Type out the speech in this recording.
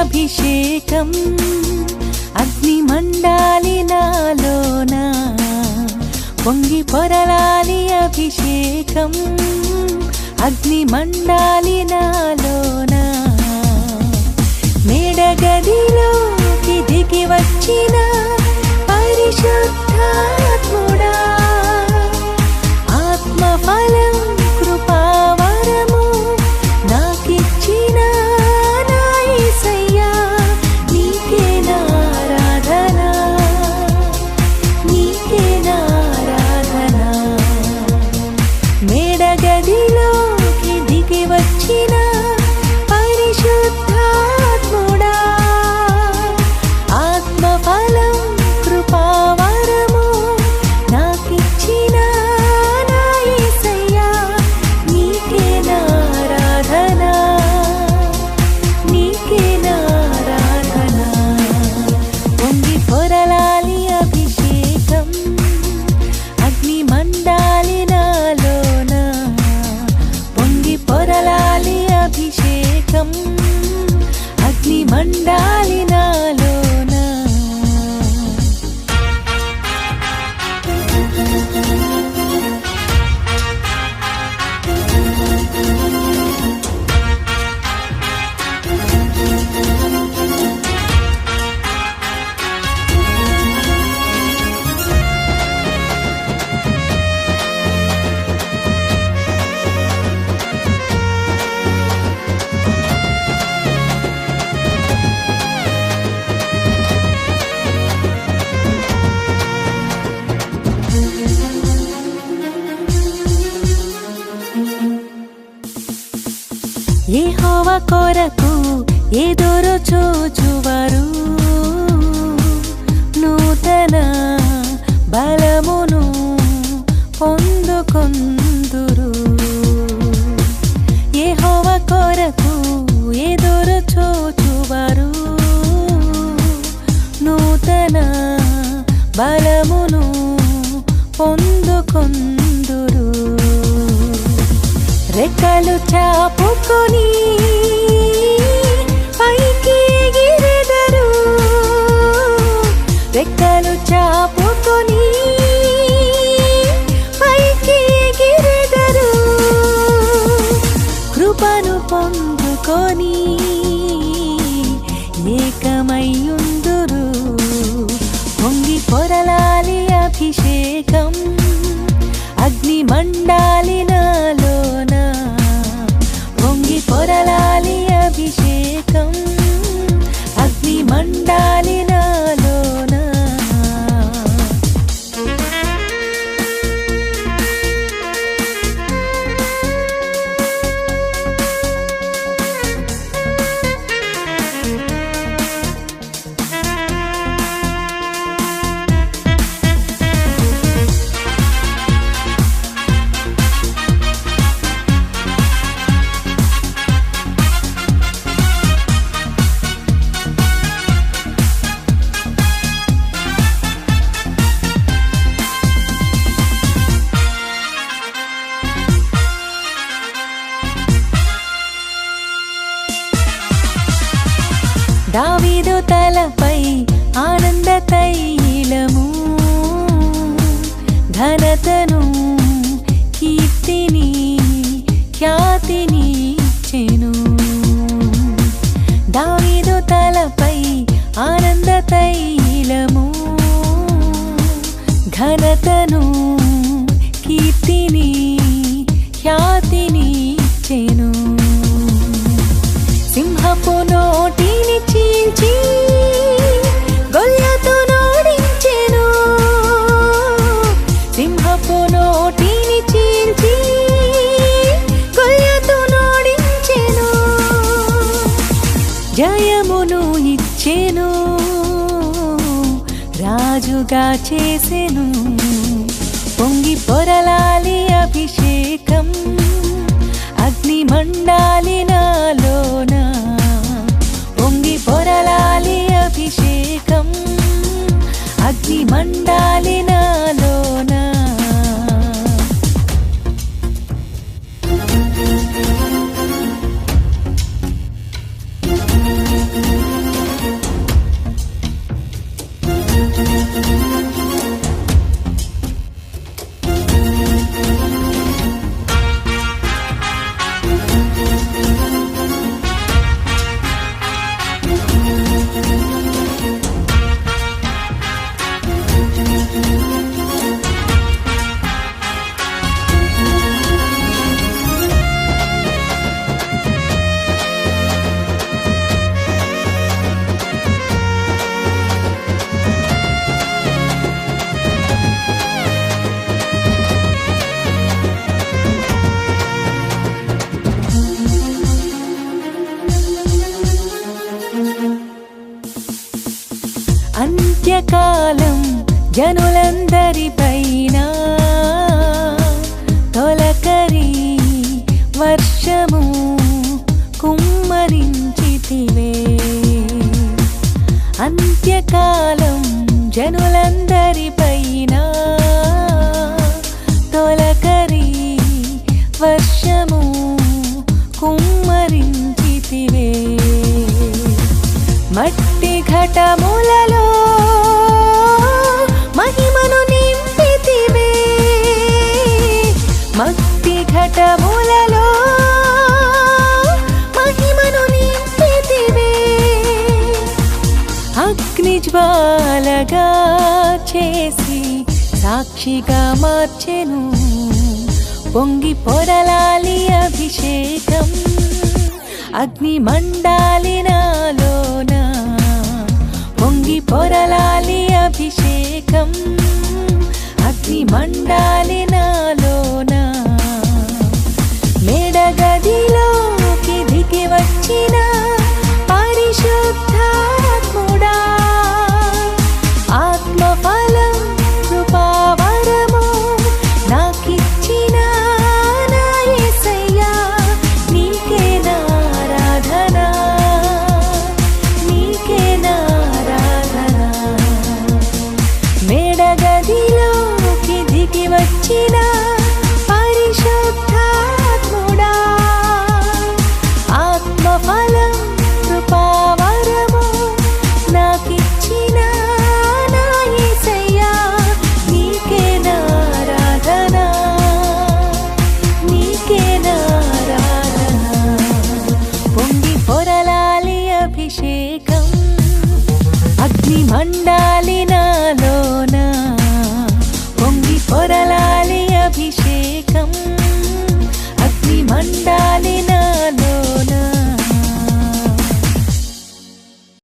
అభిషేకం అగ్ని మండాలి నాలోన పొంగి పొరలాలి అభిషేకం అగ్ని మండాలి నాలోన మేడగదిలోకి దిగి వచ్చిన పరిశుద్ధాత్ముడా ఆత్మఫలం కృపావరము నాకిచ్చిన నా యేసయ్యా నీకే నారాధన నీకే నారాధన మేడగదిలోకి దిగి వచ్చిన పరిశుద్ధాత్ముడా ఆత్మఫలం కృపావరము నాకిచ్చిన నా యేసయ్యా నీకే నారాధన నీకే నారాధన పొంగి పొరలాలి అభిషేకం అగ్ని మండాలి నాలోన పొంగి పొరలాలి అభిషేకం అగ్ని మండాలి నాలోన యెహోవా కొరకు ఎదురు చూచువారు నూతన బలమును పొందుకొందురు యెహోవా కొరకు ఎదురు చూచువారు నూతన బలమును పొందుకొందురు రెక్కలు చాపుకొని పైకి ఎగిరెదరు రెక్కలు చాపుకొని పైకి ఎగిరెదరు కృపను పొందుకొని ఏకమయ్యుందురు పొంగి పొరలాలి అభిషేకం అగ్ని మండాలి నాలోన పొంగి పొరలాలి అభిషేకం అగ్ని మండాలి నాలోన దావీదు తలపై ఆనంద తైలము ఘనతను కీర్తిని ఖ్యాతిని ఇచ్చెను దావీదు తలపై ఆనంద తైలము ఘనతను కీర్తిని ఖ్యాతిని ఇచ్చెను సింహపు నోటిని చీల్చి గొల్యాతు నోడించెను సింహపు నోటిని చీల్చి గొల్యాతు నోడించెను జయమును ఇచ్చెను రాజుగా చేసెను పొంగి పొరలాలి అభిషేకం అగ్ని మండాలి నాలోన పొంగి పొరలాలి అభిషేకం అగ్ని మండాలి నాలోన జనులందరిపైన తొలకరి వర్షము కుమ్మరించితివే. అంత్యకాలం జనులందరిపైన తొలకరి వర్షము కుమ్మరించితివే. మట్టి ఘటములలో మహిమను నింపితివే. మట్టి ఘటములలో మహిమను నింపితివే. అగ్ని జ్వాలగా చేసి సాక్షిగా మార్చెను. పొంగి పొరలాలి అభిషేకం. అగ్ని మండాలి నాలోన. పొంగి పొరలాలి అభిషేకం. అగ్ని మండాలి నాలోన. మేడగదిలోకి దిగి వచ్చిన పరిశుద్ధాత్ముడా, ఆత్మఫలం కృపావరము నాకిచ్చిన నా యేసయ్యా, నీకే నారాధన, నీకే నారాధన. మేడగదిలోకి దిగి వచ్చిన పరిశుద్ధాత్ముడా, ఆత్మఫలం కృపావరము నాకిచ్చిన నా యేసయ్యా, నీకే నారాధన, నీకే నారాధన. పొంగి పొరలాలి అభిషేకం. అగ్ని మండాలి